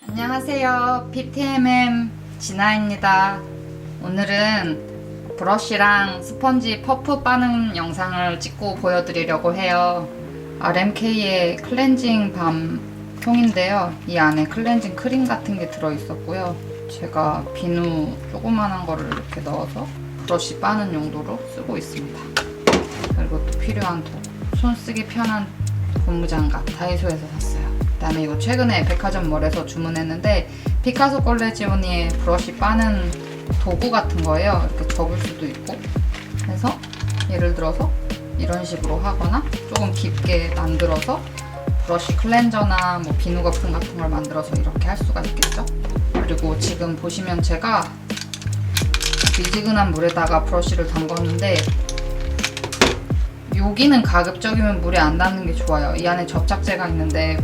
안녕하세요. PTMM 진아입니다. 오늘은 브러쉬랑 스펀지 퍼프 빠는 영상을 찍고 보여드리려고 해요. RMK의 클렌징 밤 통인데요. 이 안에 클렌징 크림 같은 게 들어있었고요. 제가 비누 조그만한 거를 이렇게 넣어서 브러쉬 빠는 용도로 쓰고 있습니다. 그리고 또 필요한 도구, 손 쓰기 편한 고무장갑 다이소에서 샀어요. 그 다음에 이거 최근에 백화점몰에서 주문했는데 피카소 콜레지오니의 브러쉬 빠는 도구 같은 거예요. 이렇게 접을 수도 있고 해서 예를 들어서 이런 식으로 하거나 조금 깊게 만들어서 브러쉬 클렌저나 뭐 비누 거품 같은 걸 만들어서 이렇게 할 수가 있겠죠. 그리고 지금 보시면 제가 미지근한 물에다가 브러쉬를 담궜는데 여기는 가급적이면 물에 안 닿는 게 좋아요. 이 안에 접착제가 있는데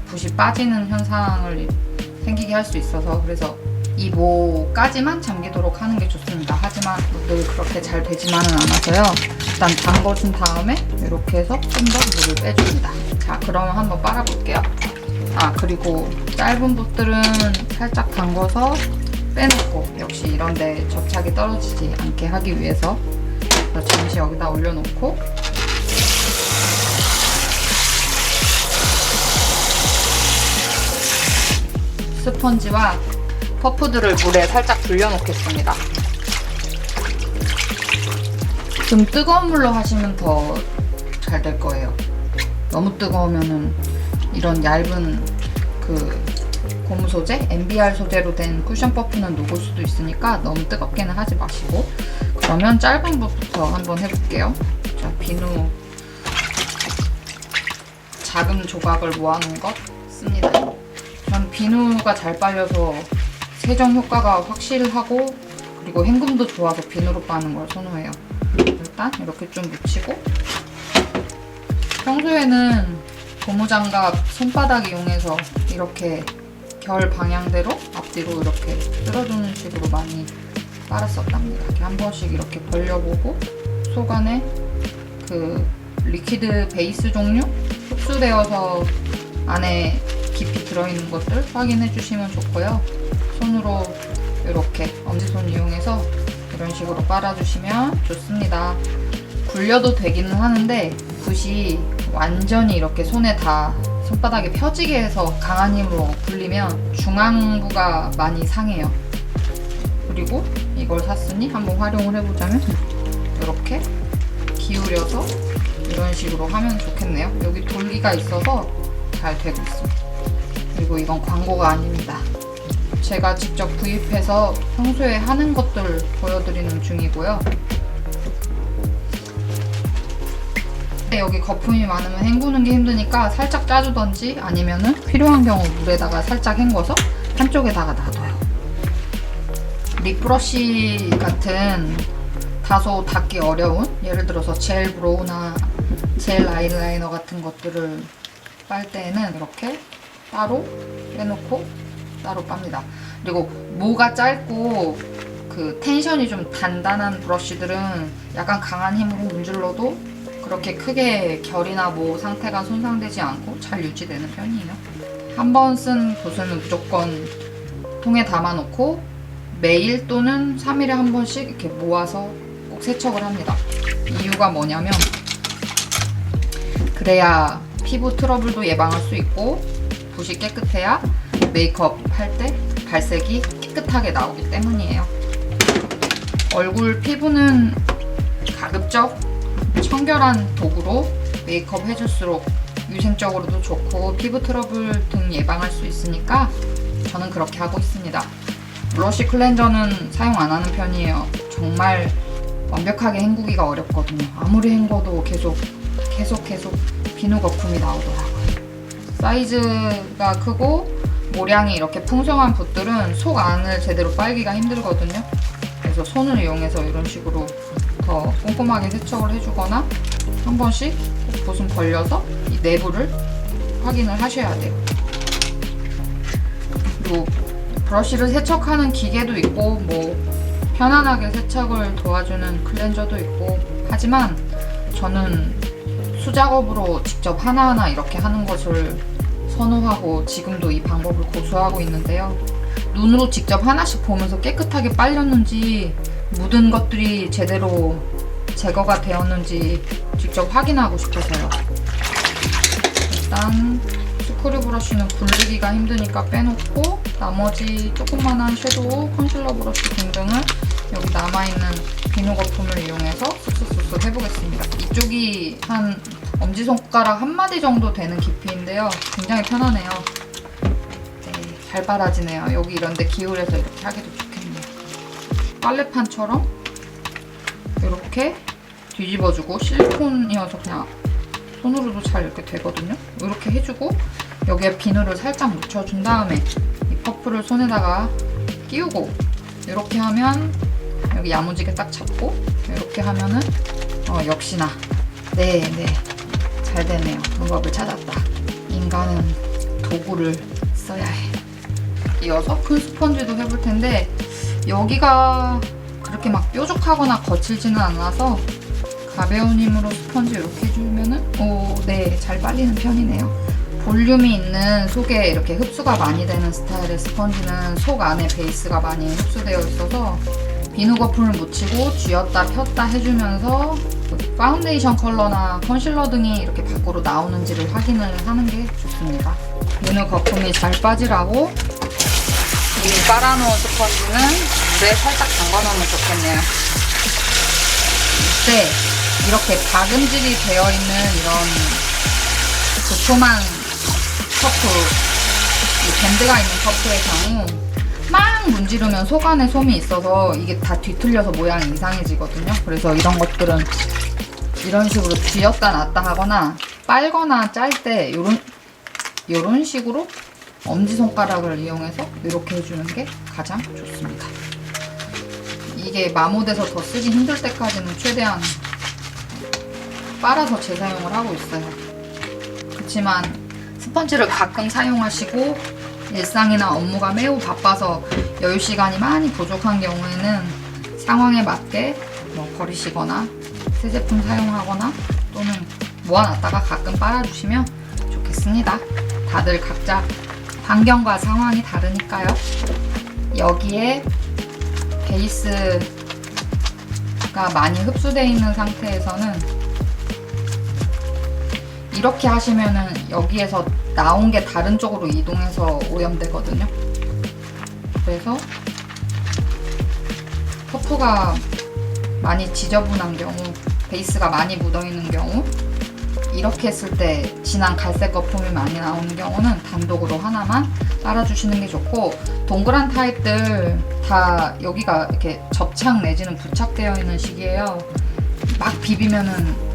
붓이 빠지는 현상을 생기게 할 수 있어서, 그래서 이 모까지만 잠기도록 하는 게 좋습니다. 하지만 늘 그렇게 잘 되지만은 않아서요. 일단 담궈준 다음에 이렇게 해서 좀 더 물을 빼줍니다. 자, 그러면 한번 빨아볼게요. 그리고 짧은 붓들은 살짝 담궈서 빼놓고, 역시 이런데 접착이 떨어지지 않게 하기 위해서 잠시 여기다 올려놓고 스펀지와 퍼프들을 물에 살짝 불려놓겠습니다. 좀 뜨거운 물로 하시면 더 잘 될 거예요. 너무 뜨거우면은 이런 얇은 그 고무 소재, MBR 소재로 된 쿠션 퍼프는 녹을 수도 있으니까 너무 뜨겁게는 하지 마시고, 그러면 짧은 붓부터 한번 해볼게요. 자, 비누 작은 조각을 모아놓은 것 씁니다. 전 비누가 잘 빨려서 세정 효과가 확실하고, 그리고 헹굼도 좋아서 비누로 빠는 걸 선호해요. 일단 이렇게 좀 묻히고, 평소에는 고무장갑 손바닥 이용해서 이렇게 결 방향대로 앞뒤로 이렇게 쓸어주는 식으로 많이 빨았었답니다. 이렇게 한 번씩 이렇게 벌려보고 속 안에 그 리퀴드 베이스 종류 흡수되어서 안에 깊이 들어있는 것들 확인해 주시면 좋고요. 손으로 이렇게 엄지손 이용해서 이런 식으로 빨아주시면 좋습니다. 굴려도 되기는 하는데 붓이 완전히 이렇게 손에 다 손바닥에 펴지게 해서 강한 힘으로 굴리면 중앙부가 많이 상해요. 그리고 이걸 샀으니 한번 활용을 해보자면 이렇게 기울여서 이런 식으로 하면 좋겠네요. 여기 돌기가 있어서 잘 되고 있습니다. 그리고 이건 광고가 아닙니다. 제가 직접 구입해서 평소에 하는 것들 보여드리는 중이고요. 여기 거품이 많으면 헹구는 게 힘드니까 살짝 짜주던지 아니면은 필요한 경우 물에다가 살짝 헹궈서 한쪽에다가 놔둬요. 립브러쉬 같은 다소 닿기 어려운, 예를 들어서 젤 브로우나 젤 아이라이너 같은 것들을 빨 때에는 이렇게 따로 빼놓고 따로 빱니다. 그리고 모가 짧고 그 텐션이 좀 단단한 브러쉬들은 약간 강한 힘으로 문질러도 그렇게 크게 결이나 모 상태가 손상되지 않고 잘 유지되는 편이에요. 한 번 쓴 붓은 무조건 통에 담아놓고 매일 또는 3일에 한 번씩 이렇게 모아서 꼭 세척을 합니다. 이유가 뭐냐면 그래야 피부 트러블도 예방할 수 있고, 붓이 깨끗해야 메이크업 할 때 발색이 깨끗하게 나오기 때문이에요. 얼굴 피부는 가급적 청결한 도구로 메이크업 해줄수록 위생적으로도 좋고 피부 트러블 등 예방할 수 있으니까 저는 그렇게 하고 있습니다. 브러쉬 클렌저는 사용 안 하는 편이에요. 정말 완벽하게 헹구기가 어렵거든요. 아무리 헹궈도 계속 비누 거품이 나오더라고요. 사이즈가 크고 모량이 이렇게 풍성한 붓들은 속 안을 제대로 빨기가 힘들거든요. 그래서 손을 이용해서 이런 식으로 더 꼼꼼하게 세척을 해주거나 한 번씩 붓은 벌려서 이 내부를 확인을 하셔야 돼요. 그리고 브러쉬를 세척하는 기계도 있고 뭐 편안하게 세척을 도와주는 클렌저도 있고, 하지만 저는 수작업으로 직접 하나하나 이렇게 하는 것을 선호하고 지금도 이 방법을 고수하고 있는데요. 눈으로 직접 하나씩 보면서 깨끗하게 빨렸는지 묻은 것들이 제대로 제거가 되었는지 직접 확인하고 싶어서요. 일단 스크류 브러쉬는 굴리기가 힘드니까 빼놓고 나머지 조그만한 섀도우, 컨실러 브러쉬 등등을 여기 남아있는 비누 거품을 이용해서 쓱쓱쓱쓱 해보겠습니다. 이쪽이 한 엄지손가락 한 마디 정도 되는 깊이인데요. 굉장히 편하네요. 네, 잘 빨아지네요. 여기 이런데 기울여서 이렇게 하기도 좋겠네요. 빨래판처럼 이렇게 뒤집어주고, 실리콘이어서 그냥 손으로도 잘 이렇게 되거든요. 이렇게 해주고 여기에 비누를 살짝 묻혀준 다음에 이 퍼프를 손에다가 끼우고 이렇게 하면 여기 야무지게 딱 잡고 이렇게 하면은 역시나 네 잘 되네요. 방법을 찾았다. 인간은 도구를 써야 해. 이어서 큰 스펀지도 해볼 텐데 여기가 그렇게 막 뾰족하거나 거칠지는 않아서 가벼운 힘으로 스펀지 이렇게 해주면은 네, 잘 빨리는 편이네요. 볼륨이 있는 속에 이렇게 흡수가 많이 되는 스타일의 스펀지는 속 안에 베이스가 많이 흡수되어 있어서 비누 거품을 묻히고 쥐었다 폈다 해주면서 파운데이션 컬러나 컨실러 등이 이렇게 밖으로 나오는지를 확인을 하는 게 좋습니다. 비누 거품이 잘 빠지라고 이 빨아놓은 스펀지는 물에 살짝 담가놓으면 좋겠네요. 이때 이렇게 박음질이 되어있는 이런 도톰한 퍼프, 이 밴드가 있는 퍼프의 경우 막 문지르면 속 안에 솜이 있어서 이게 다 뒤틀려서 모양이 이상해지거든요. 그래서 이런 것들은 이런 식으로 쥐었다 놨다 하거나 빨거나 짤 때 요런 식으로 엄지손가락을 이용해서 이렇게 해주는 게 가장 좋습니다. 이게 마모돼서 더 쓰기 힘들 때까지는 최대한 빨아서 재사용을 하고 있어요. 그렇지만 스펀지를 가끔 사용하시고 일상이나 업무가 매우 바빠서 여유 시간이 많이 부족한 경우에는 상황에 맞게 버리시거나 새 제품 사용하거나 또는 모아놨다가 가끔 빨아주시면 좋겠습니다. 다들 각자 환경과 상황이 다르니까요. 여기에 베이스가 많이 흡수되어 있는 상태에서는 이렇게 하시면은 여기에서 나온 게 다른 쪽으로 이동해서 오염되거든요. 그래서 퍼프가 많이 지저분한 경우, 베이스가 많이 묻어있는 경우, 이렇게 했을 때 진한 갈색 거품이 많이 나오는 경우는 단독으로 하나만 빨아주시는 게 좋고, 동그란 타입들 다 여기가 이렇게 접착 내지는 부착되어 있는 식이에요. 막 비비면은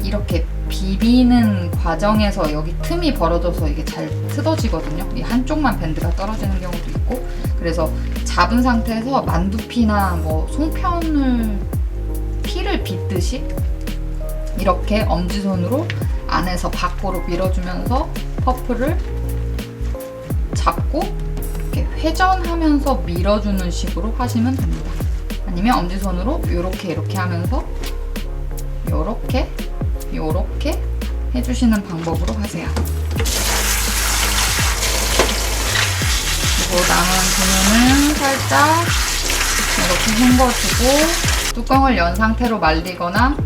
이렇게 비비는 과정에서 여기 틈이 벌어져서 이게 잘 뜯어지거든요. 이 한쪽만 밴드가 떨어지는 경우도 있고, 그래서 잡은 상태에서 만두피나 뭐 송편을 피를 빗듯이 이렇게 엄지손으로 안에서 밖으로 밀어주면서 퍼프를 잡고 이렇게 회전하면서 밀어주는 식으로 하시면 됩니다. 아니면 엄지손으로 이렇게 하면서 이렇게 해주시는 방법으로 하세요. 그리고 남은 비누는 살짝 이렇게 헹궈주고 뚜껑을 연 상태로 말리거나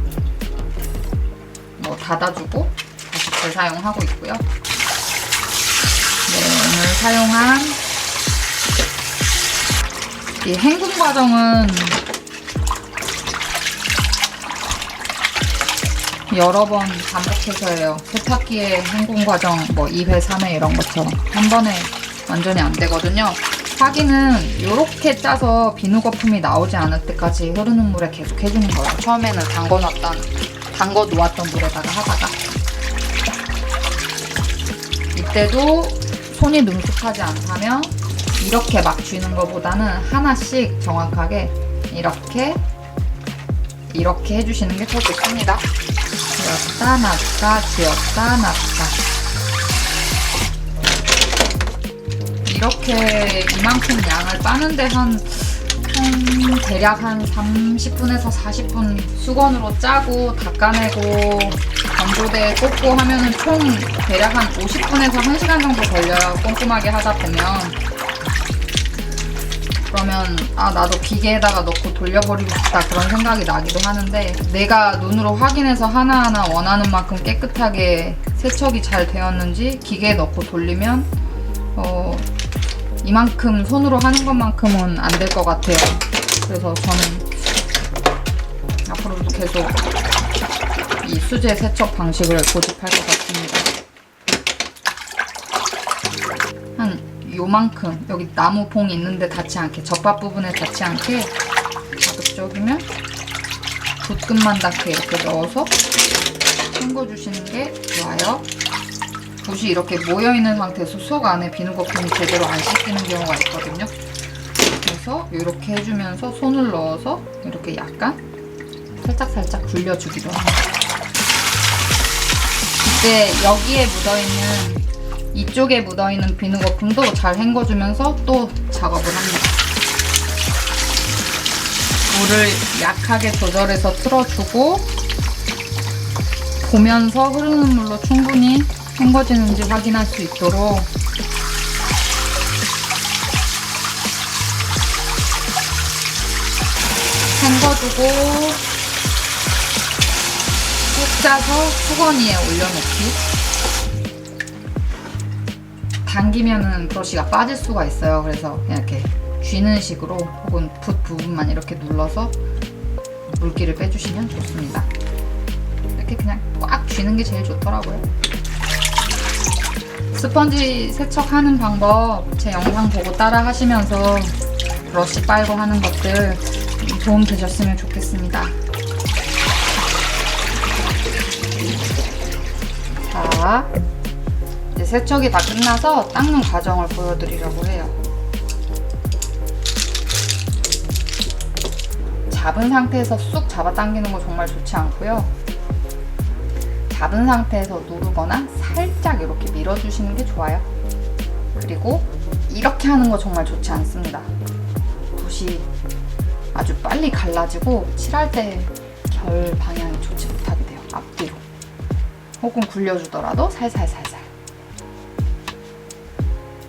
닫아주고 다시 재사용하고 있고요. 네, 오늘 사용한 이 헹군 과정은 여러 번 반복해서 해요. 세탁기의 헹군 과정 2회, 3회 이런 것처럼 한 번에 완전히 안 되거든요. 파기는 이렇게 짜서 비누 거품이 나오지 않을 때까지 흐르는 물에 계속 해주는 거예요. 처음에는 담궈 놓았던 물에다가 하다가 이때도 손이 능숙하지 않다면 이렇게 막 쥐는 것보다는 하나씩 정확하게 이렇게 해주시는 게 더 좋습니다. 쥐었다 놨다 쥐었다 놨다 이렇게 이만큼 양을 빠는데 대략 한 30분에서 40분 수건으로 짜고 닦아내고 건조대에 꽂고 하면은 총 대략 한 50분에서 1시간 정도 걸려요. 꼼꼼하게 하다 보면. 그러면 나도 기계에다가 넣고 돌려버리고 싶다 그런 생각이 나기도 하는데, 내가 눈으로 확인해서 하나하나 원하는 만큼 깨끗하게 세척이 잘 되었는지 기계에 넣고 돌리면 이만큼 손으로 하는 것만큼은 안 될 것 같아요. 그래서 저는 앞으로도 계속 이 수제 세척 방식을 고집할 것 같습니다. 한 요만큼, 여기 나무 봉 있는데 닿지 않게, 접합 부분에 닿지 않게 가급적이면 붓끝만 닿게 이렇게 넣어서 헹궈주시는 게 좋아요. 붓이 이렇게 모여있는 상태에서 속 안에 비누 거품이 제대로 안 씻기는 경우가 있거든요. 그래서 이렇게 해주면서 손을 넣어서 이렇게 약간 살짝살짝 굴려주기도 합니다. 이때 여기에 묻어있는, 이쪽에 묻어있는 비누 거품도 잘 헹궈주면서 또 작업을 합니다. 물을 약하게 조절해서 틀어주고 보면서 흐르는 물로 충분히 헹궈지는지 확인할 수 있도록 헹궈주고 꾹 짜서 수건위에 올려놓기. 당기면은 브러쉬가 빠질 수가 있어요. 그래서 그냥 이렇게 쥐는 식으로 혹은 붓 부분만 이렇게 눌러서 물기를 빼주시면 좋습니다. 이렇게 그냥 꽉 쥐는 게 제일 좋더라고요. 스펀지 세척하는 방법 제 영상 보고 따라 하시면서 브러쉬 빨고 하는 것들 도움 되셨으면 좋겠습니다. 자, 이제 세척이 다 끝나서 닦는 과정을 보여드리려고 해요. 잡은 상태에서 쑥 잡아당기는 거 정말 좋지 않고요. 잡은 상태에서 누르거나 살짝 이렇게 밀어주시는 게 좋아요. 그리고 이렇게 하는 거 정말 좋지 않습니다. 붓이 아주 빨리 갈라지고 칠할 때 결 방향이 좋지 못하게 돼요. 앞뒤로. 혹은 굴려주더라도 살살살살.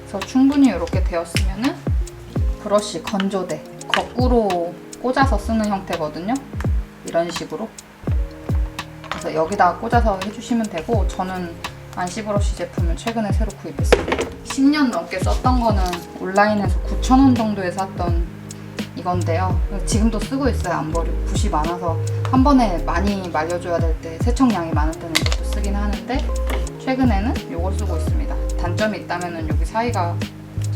그래서 충분히 이렇게 되었으면은 브러쉬 건조대 거꾸로 꽂아서 쓰는 형태거든요. 이런 식으로. 그래서 여기다가 꽂아서 해주시면 되고, 저는 안시 브러쉬 제품을 최근에 새로 구입했습니다. 10년 넘게 썼던 거는 온라인에서 9,000원 정도에 샀던 이건데요. 지금도 쓰고 있어요. 안 버리고. 붓이 많아서 한 번에 많이 말려줘야 될 때, 세척량이 많을 때는 이것도 쓰긴 하는데 최근에는 이걸 쓰고 있습니다. 단점이 있다면 여기 사이가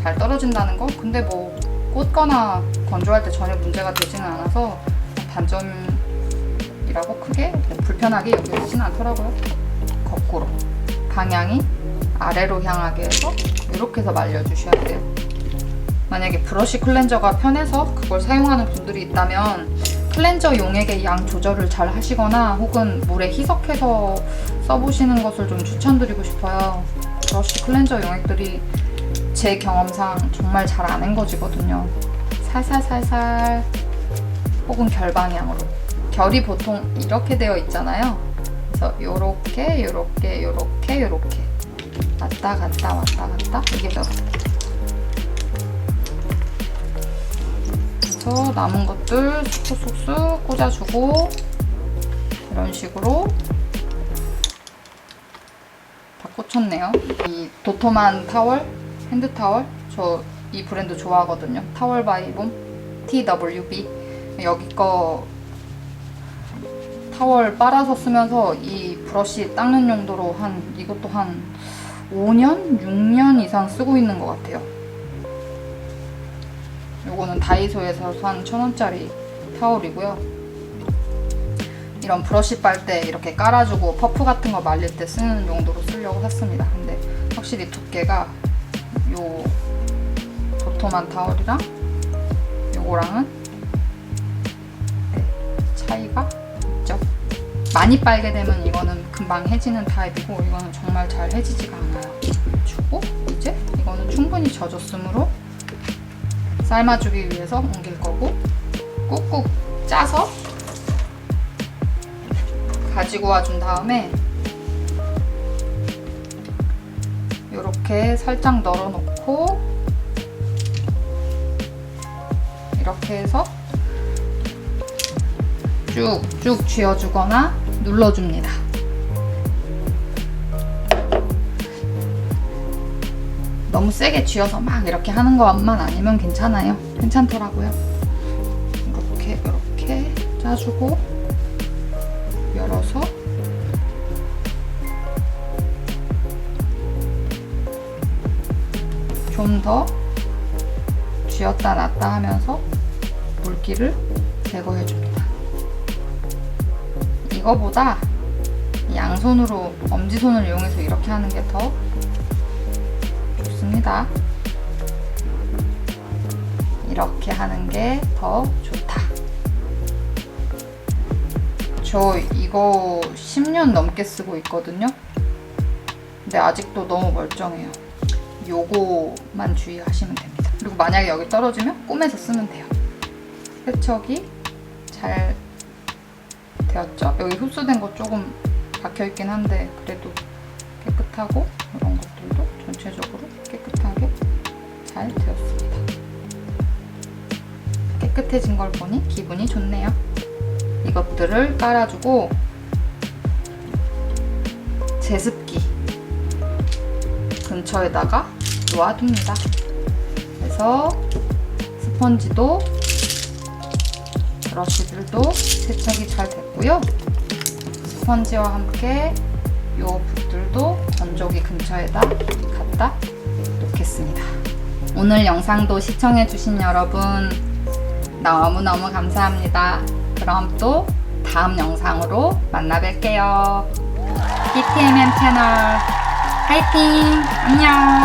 잘 떨어진다는 거? 근데 뭐 꽂거나 건조할 때 전혀 문제가 되지는 않아서 단점이라고 크게 불편하게 여겨지진 않더라고요. 거꾸로 방향이 아래로 향하게 해서 이렇게 해서 말려주셔야 돼요. 만약에 브러쉬 클렌저가 편해서 그걸 사용하는 분들이 있다면 클렌저 용액의 양 조절을 잘 하시거나 혹은 물에 희석해서 써보시는 것을 좀 추천드리고 싶어요. 브러쉬 클렌저 용액들이 제 경험상 정말 잘 안 헹궈지거든요. 살살살살 혹은 결 방향으로. 결이 보통 이렇게 되어 있잖아요. 그래서 요렇게 요렇게 요렇게 요렇게 왔다 갔다 왔다 갔다 이게 결. 그래서 남은 것들 쑥쑥쑥 꽂아주고 이런 식으로 다 꽂혔네요. 이 도톰한 타월, 핸드 타월, 저 이 브랜드 좋아하거든요. 타월 바이봄 TWB. 여기 거 타월 빨아서 쓰면서 이 브러쉬 닦는 용도로 이것도 한 5년? 6년 이상 쓰고 있는 것 같아요. 요거는 다이소에서 산 1,000원짜리 타월이고요. 이런 브러쉬 빨 때 이렇게 깔아주고 퍼프 같은 거 말릴 때 쓰는 용도로 쓰려고 샀습니다. 근데 확실히 두께가 요 도톰한 타월이랑 요거랑은 차이가 있죠. 많이 빨게 되면 이거는 금방 해지는 타입이고 이거는 정말 잘 해지지가 않아요. 주고 이제 이거는 충분히 젖었으므로 삶아주기 위해서 옮길 거고, 꾹꾹 짜서 가지고 와준 다음에 이렇게 살짝 널어놓고 이렇게 해서 쭉쭉 쥐어주거나 눌러줍니다. 너무 세게 쥐어서 막 이렇게 하는 것만 아니면 괜찮아요. 괜찮더라고요. 이렇게 짜주고 열어서 좀 더 쥐었다 놨다 하면서 물기를 제거해줍니다. 이거보다 양손으로, 엄지손을 이용해서 이렇게 하는 게 더 좋습니다. 이렇게 하는 게 더 좋다. 저 이거 10년 넘게 쓰고 있거든요. 근데 아직도 너무 멀쩡해요. 요거만 주의하시면 됩니다. 그리고 만약에 여기 떨어지면 꼬매서 쓰면 돼요. 세척이 잘 되었죠? 여기 흡수된 거 조금 박혀있긴 한데 그래도 깨끗하고 이런 것들도 전체적으로 깨끗하게 잘 되었습니다. 깨끗해진 걸 보니 기분이 좋네요. 이것들을 깔아주고 제습기 근처에다가 놓아둡니다. 그래서 스펀지도 브러쉬들도 세척이 잘 됐고요. 스펀지와 함께 이 붓들도 건조기 근처에다 갖다 놓겠습니다. 오늘 영상도 시청해주신 여러분 너무너무 감사합니다. 그럼 또 다음 영상으로 만나 뵐게요. BTMM 채널 화이팅! 안녕!